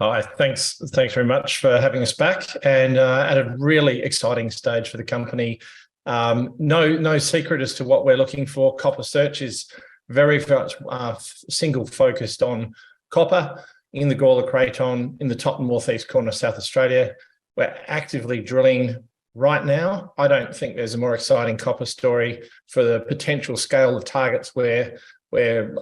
Hi, thanks very much for having us back, and at a really exciting stage for the company. No secret as to what we're looking for. Copper Search is very much single focused on copper in the Gawler Craton in the top northeast corner of South Australia. We're actively drilling right now. I don't think there's a more exciting copper story for the potential scale of targets we're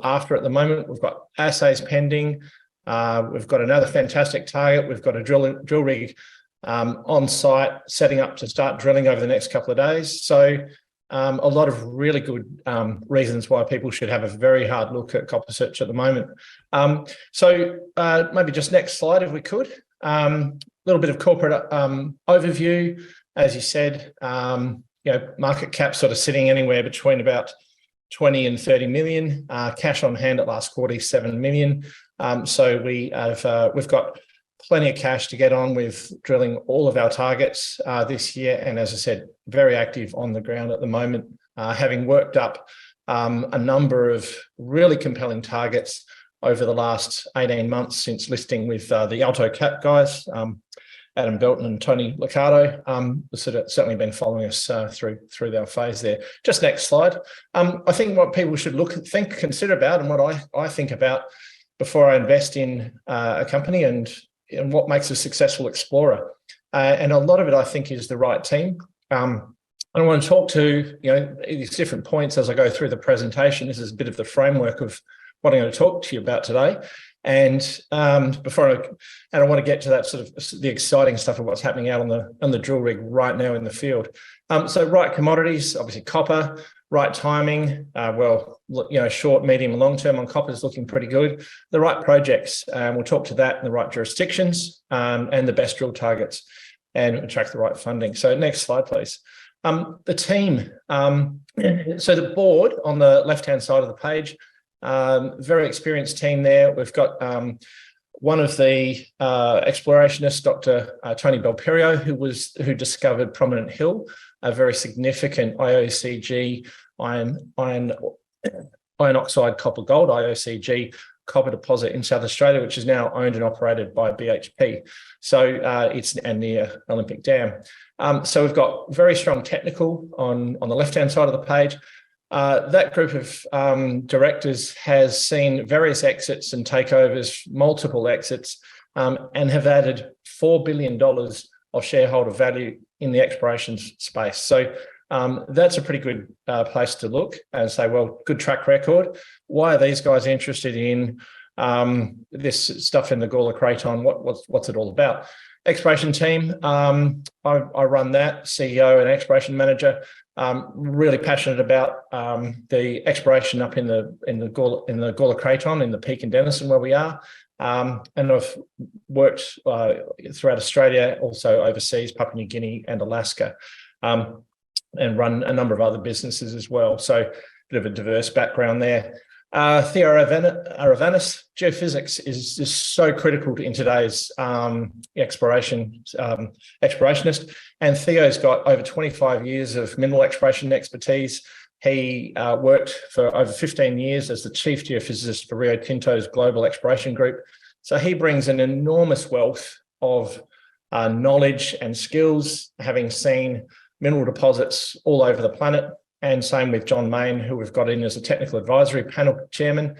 after at the moment. We've got assays pending. We've got another fantastic target. We've got a drill rig on site setting up to start drilling over the next couple of days. So a lot of really good reasons why people should have a very hard look at Copper Search at the moment. Maybe just next slide if we could. A little bit of corporate overview. As you said, market cap sort of sitting anywhere between about 20 and 30 million. Cash on hand at last quarter is 7 million. So we've got plenty of cash to get on with drilling all of our targets this year. And as I said, very active on the ground at the moment, having worked up a number of really compelling targets over the last 18 months since listing with the Alto Cap guys, Adam Belton and Tony Liccardo. Certainly been following us through our phase there. Just next slide. I think what people should consider about, and what I think about before I invest in a company, and what makes a successful explorer. And a lot of it, I think, is the right team. I want to talk to these different points as I go through the presentation. This is a bit of the framework of what I'm going to talk to you about today. And I want to get to that sort of the exciting stuff of what's happening out on the drill rig right now in the field. So right commodities, obviously copper. Right timing, short, medium, and long term on copper is looking pretty good. The right projects, we'll talk to that in the right jurisdictions, and the best drill targets, and attract the right funding. So next slide, please. The team. So the board on the left-hand side of the page, very experienced team there. We've got one of the explorationists, Dr. Tony Belperio, who discovered Prominent Hill, a very significant IOCG iron oxide copper gold IOCG copper deposit in South Australia, which is now owned and operated by BHP. So it's near Olympic Dam. So we've got very strong technical on the left-hand side of the page. That group of directors has seen various exits and takeovers, multiple exits, and have added $4 billion of shareholder value in the exploration space. So that's a pretty good place to look and say, well, good track record. Why are these guys interested in this stuff in the Gawler Craton? What's it all about? Exploration team, I run that, CEO and exploration manager. Really passionate about the exploration up in the Gawler Craton, in the Peak in Denison where we are. And I've worked throughout Australia, also overseas, Papua New Guinea and Alaska, and run a number of other businesses as well. So a bit of a diverse background there. Theo Aravanis, geophysics is just so critical in today's explorationist. And Theo's got over 25 years of mineral exploration expertise. He worked for over 15 years as the chief geophysicist for Rio Tinto's global exploration group. So he brings an enormous wealth of knowledge and skills, having seen mineral deposits all over the planet. And same with John Main, who we've got in as a technical advisory panel chairman.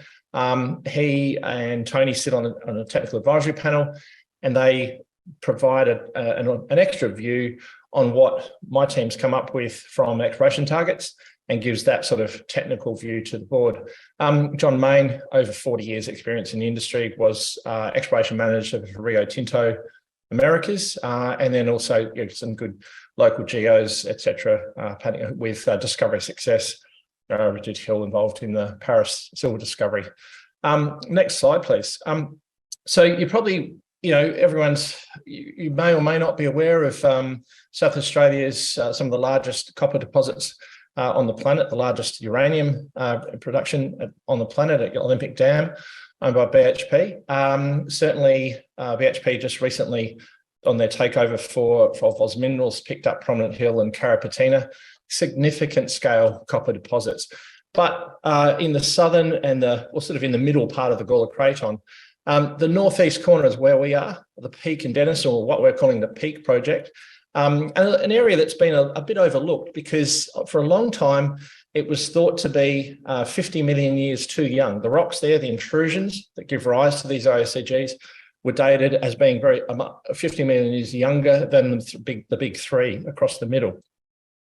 He and Tony sit on a technical advisory panel, and they provide an extra view on what my team's come up with from exploration targets, and gives that sort of technical view to the board. John Main, over 40 years experience in the industry, was exploration manager for Rio Tinto Americas, and then also some good local geos, etc., with discovery success. Richard Hill involved in the Paris silver discovery. Next slide, please. So you probably, you may or may not be aware of South Australia's some of the largest copper deposits on the planet, the largest uranium production on the planet at Olympic Dam, owned by BHP. Certainly, BHP just recently, on their takeover for Voz Minerals, picked up Prominent Hill and Carrapateena, significant scale copper deposits. But in the southern and sort of in the middle part of the Gawler Craton, The northeast corner is where we are, the Peak and Denison, or what we're calling the Peak project, and an area that's been a bit overlooked because for a long time it was thought to be 50 million years too young. The rocks there, the intrusions that give rise to these IOCGs, were dated as being 50 million years younger than the big three across the middle.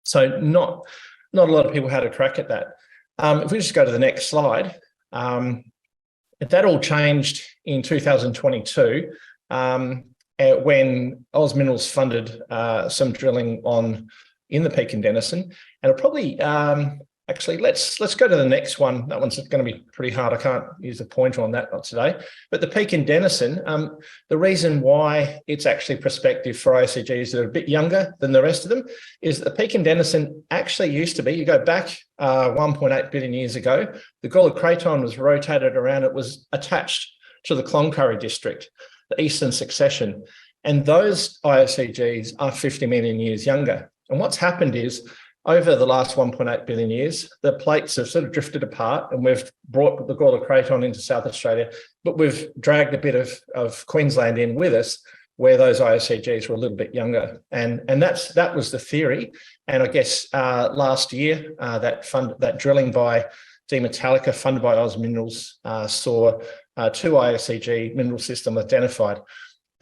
So not a lot of people had a crack at that. If we just go to the next slide, that all changed in 2022 when Oz Minerals funded some drilling in the Peak and Denison, and it'll probably actually let's go to the next one. That one's going to be pretty hard. I can't use the pointer on that, not today. But the Peak and Denison, the reason why it's actually prospective for IOCGs that are a bit younger than the rest of them is that the Peak and Denison actually used to be, you go back 1.8 billion years ago, the Gawler Craton was rotated around, it was attached to the Cloncurry district, the Eastern Succession, and those IOCGs are 50 million years younger. And what's happened is, over the last 1.8 billion years, the plates have sort of drifted apart, and we've brought the Gawler Craton into South Australia, but we've dragged a bit of Queensland in with us, where those IOCGs were a little bit younger. And that was the theory. And I guess last year, that drilling by Demetallica, funded by Oz Minerals, saw 2 IOCG mineral systems identified.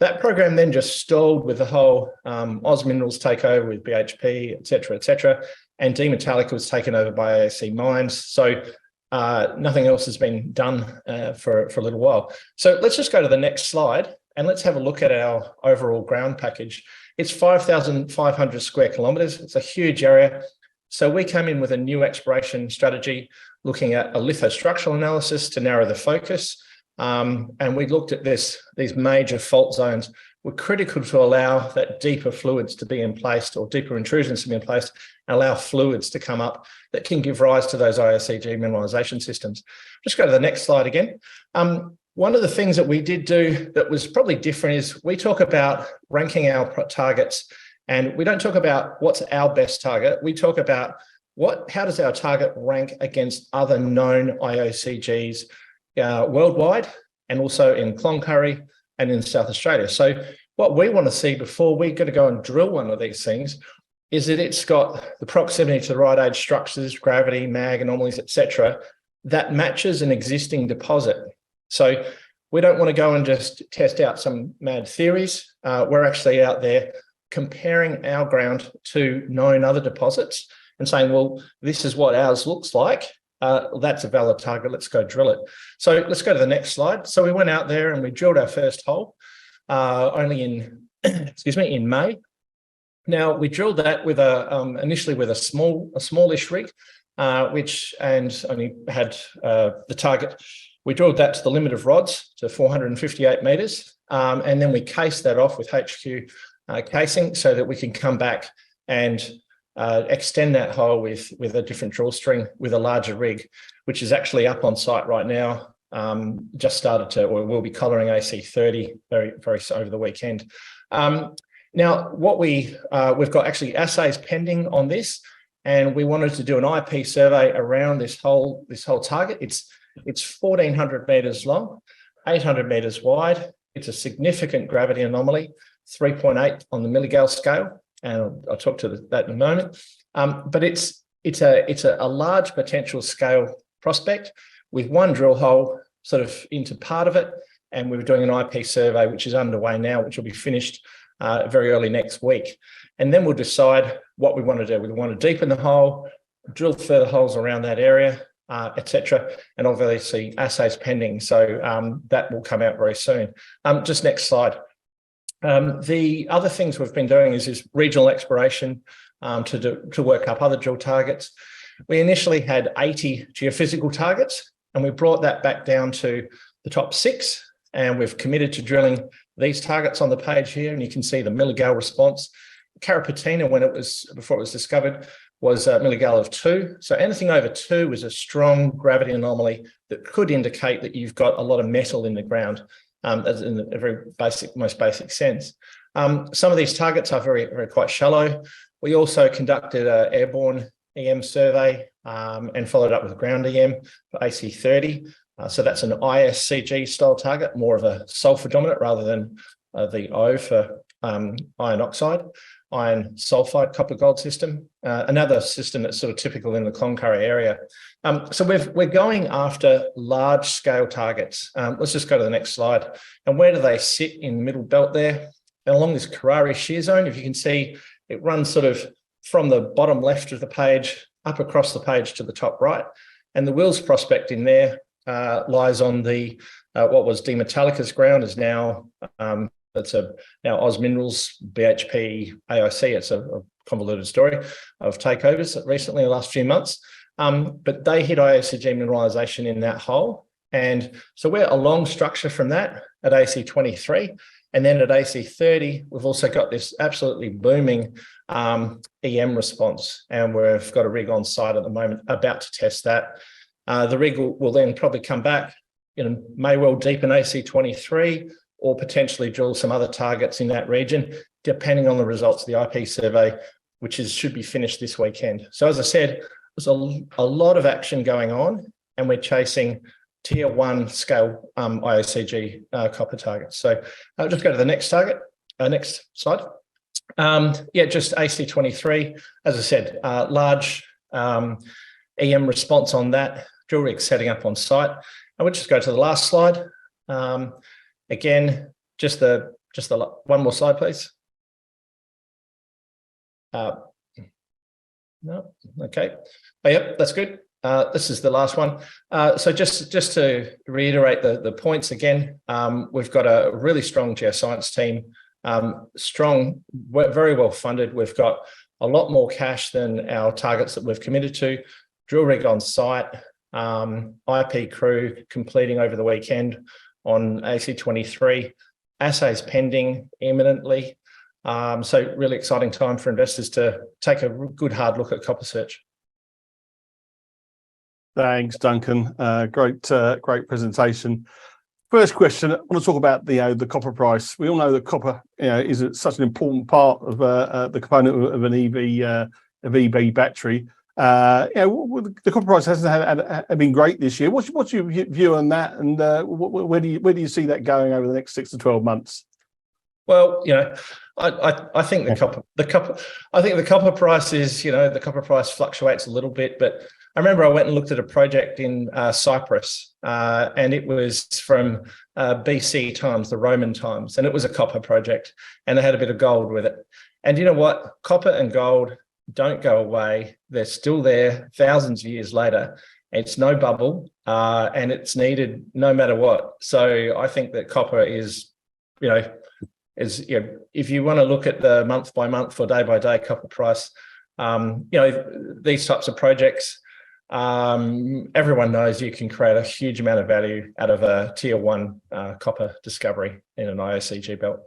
That program then just stalled with the whole Oz Minerals takeover with BHP, et cetera, and Demetallica was taken over by ASC Mines. So nothing else has been done for a little while. So let's just go to the next slide and let's have a look at our overall ground package. It's 5,500 square kilometres. It's a huge area. So we came in with a new exploration strategy, looking at a lithostructural analysis to narrow the focus. And we looked at these major fault zones were critical to allow that deeper fluids to be in place, or deeper intrusions to be in place, and allow fluids to come up that can give rise to those IOCG mineralisation systems. Just go to the next slide again. One of the things that we did do that was probably different is we talk about ranking our targets, and we don't talk about what's our best target. We talk about how does our target rank against other known IOCGs worldwide, and also in Cloncurry and in South Australia. So what we want to see before we're going to go and drill one of these things is that it's got the proximity to the right age structures, gravity, mag, anomalies, etc., that matches an existing deposit. So we don't want to go and just test out some mad theories. We're actually out there comparing our ground to known other deposits and saying, well, this is what ours looks like. That's a valid target. Let's go drill it. So let's go to the next slide. So we went out there and we drilled our first hole only in, in May. Now we drilled that with initially with a smallish rig, and only had the target. We drilled that to the limit of rods to 458 meters, and then we cased that off with HQ casing so that we can come back and extend that hole with a different drill string with a larger rig, which is actually up on site right now. Just started to, or we'll be collaring AC30 very over the weekend. Now, what we've got actually assays pending on this, and we wanted to do an IP survey around this whole target. It's 1,400 meters long, 800 meters wide. It's a significant gravity anomaly, 3.8 on the milligauss scale, and I'll talk to that in a moment. But it's a large potential scale prospect with one drill hole sort of into part of it, and we're doing an IP survey which is underway now, which will be finished very early next week. And then we'll decide what we want to do. We want to deepen the hole, drill further holes around that area, etc. And obviously assays pending. So that will come out very soon. Just next slide. The other things we've been doing is regional exploration to work up other drill targets. We initially had 80 geophysical targets, and we brought that back down to the top 6, and we've committed to drilling these targets on the page here, and you can see the milligauss response. Carapatina, before it was discovered, was a milligauss of 2. So anything over 2 is a strong gravity anomaly that could indicate that you've got a lot of metal in the ground, as in a very basic, most basic sense. Some of these targets are very quite shallow. We also conducted an airborne EM survey and followed up with ground EM for AC30. So that's an ISCG style target, more of a sulfur dominant rather than the O for iron oxide, iron sulfide copper gold system, another system that's sort of typical in the Cloncurry area. So we're going after large scale targets. Let's just go to the next slide. And where do they sit in the middle belt there? And along this Karari shear zone, if you can see, it runs sort of from the bottom left of the page up across the page to the top right. And the Wills prospect in there lies on the what was Demetallica's ground is now it's now Oz Minerals, BHP, AIC. It's a convoluted story of takeovers recently in the last few months. But they hit ISCG mineralisation in that hole. And so we're a long structure from that at AC23. And then at AC30, we've also got this absolutely booming EM response. And we've got a rig on site at the moment about to test that. The rig will then probably come back, may well deepen AC23 or potentially drill some other targets in that region, depending on the results of the IP survey, which should be finished this weekend. So as I said, there's a lot of action going on, and we're chasing tier 1 scale IOCG copper targets. So I'll just go to the next target, next slide. Just AC23, as I said, large EM response on that, drill rig setting up on site. And we'll just go to the last slide. Again, just the one more slide, please. No, okay. Oh, yep, that's good. This is the last one. So just to reiterate the points again, we've got a really strong geoscience team, very well funded. We've got a lot more cash than our targets that we've committed to. Drill rig on site, IP crew completing over the weekend on AC23, assays pending imminently. So really exciting time for investors to take a good hard look at Copper Search. Thanks, Duncan. Great presentation. First question, I want to talk about the copper price. We all know that copper is such an important part of the component of an EV battery. The copper price hasn't been great this year. What's your view on that, and where do you see that going over the next 6 to 12 months? Well, I think the copper price is, the copper price fluctuates a little bit, but I remember I went and looked at a project in Cyprus, and it was from BC times, the Roman times, and it was a copper project, and they had a bit of gold with it. And you know what? Copper and gold don't go away. They're still there thousands of years later. It's no bubble, and it's needed no matter what. So I think that copper is, if you want to look at the month by month or day by day copper price, these types of projects, everyone knows you can create a huge amount of value out of a tier 1 copper discovery in an IOCG belt.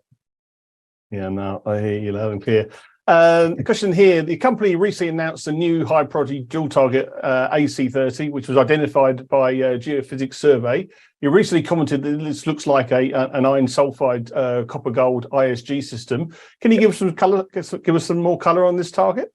Yeah, no, I hear you loud and clear. A question here, the company recently announced a new high priority drill target, AC30, which was identified by Geophysics Survey. You recently commented that this looks like an iron sulfide copper gold ISG system. Can you give us some more color on this target?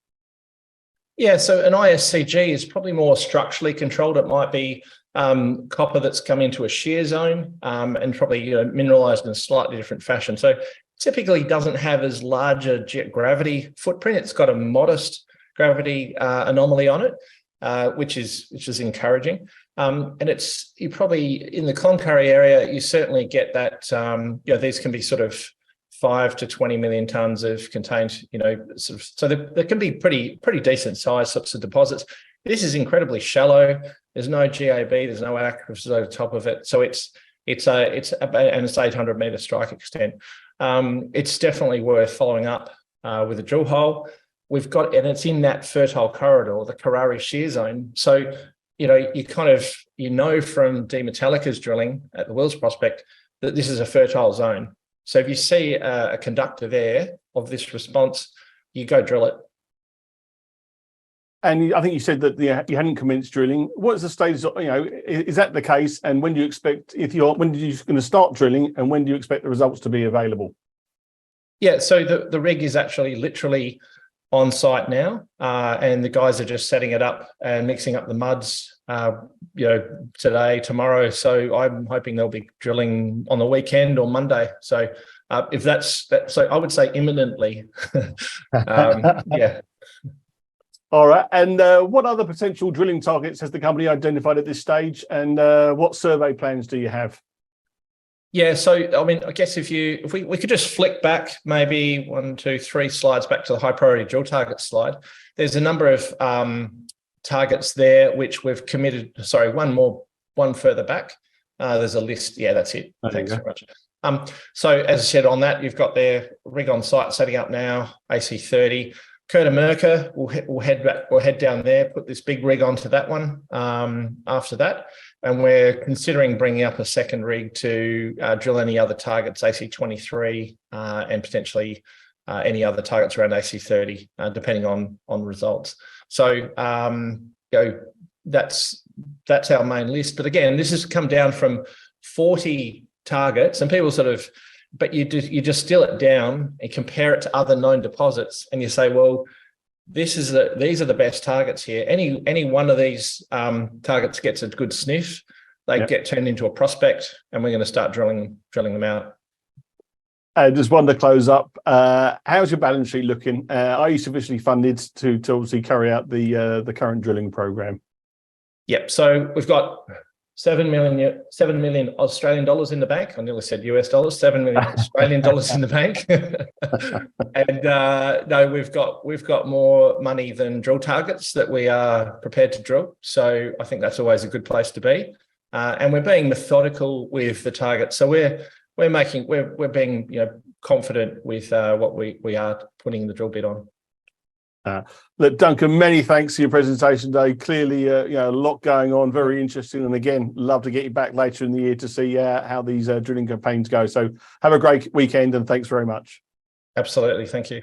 Yeah, so an ISCG is probably more structurally controlled. It might be copper that's come into a shear zone and probably mineralized in a slightly different fashion. So typically doesn't have as large a gravity footprint. It's got a modest gravity anomaly on it, which is encouraging. And you probably in the Cloncurry area, you certainly get that. These can be sort of 5 to 20 million tons of contained. So they can be pretty decent size sorts of deposits. This is incredibly shallow. There's no GAB. There's no aquifers over top of it. So it's 800 meter strike extent. It's definitely worth following up with a drill hole. And it's in that fertile corridor, the Karari shear zone. So, you from Demetallica's drilling at the Wills prospect that this is a fertile zone. So if you see a conductor there of this response, you go drill it. And I think you said that you hadn't commenced drilling. What is the status? Is that the case? And when do you expect? When are you going to start drilling? And when do you expect the results to be available? Yeah, so the rig is actually literally on site now, and the guys are just setting it up and mixing up the muds today, tomorrow. So I'm hoping they'll be drilling on the weekend or Monday. So if that's that, so I would say imminently. Yeah. All right. And what other potential drilling targets has the company identified at this stage? And what survey plans do you have? Yeah, so I mean, I guess if we could just flick back maybe 1, 2, 3 slides back to the high priority drill target slide. There's a number of targets there which we've committed. Sorry, one further back. There's a list. Yeah, that's it. Thanks very much. So as I said on that, you've got their rig on site setting up now, AC30. Kurtamerka, we'll head down there, put this big rig onto that one after that. And we're considering bringing up a second rig to drill any other targets, AC23, and potentially any other targets around AC30, depending on results. So that's our main list. But again, this has come down from 40 targets, and people sort of, but you just distill it down and compare it to other known deposits, and you say, well, these are the best targets here. Any one of these targets gets a good sniff, they get turned into a prospect, and we're going to start drilling them out. Just one to close up. How's your balance sheet looking? Are you sufficiently funded to obviously carry out the current drilling program? Yep. So we've got 7 million Australian dollars in the bank. I nearly said US dollars. 7 million Australian dollars in the bank. And no, we've got more money than drill targets that we are prepared to drill. So I think that's always a good place to be. And we're being methodical with the targets. So we're being confident with what we are putting the drill bit on. Look, Duncan, many thanks for your presentation today. Clearly, a lot going on, very interesting. And again, love to get you back later in the year to see how these drilling campaigns go. So have a great weekend, and thanks very much. Absolutely. Thank you.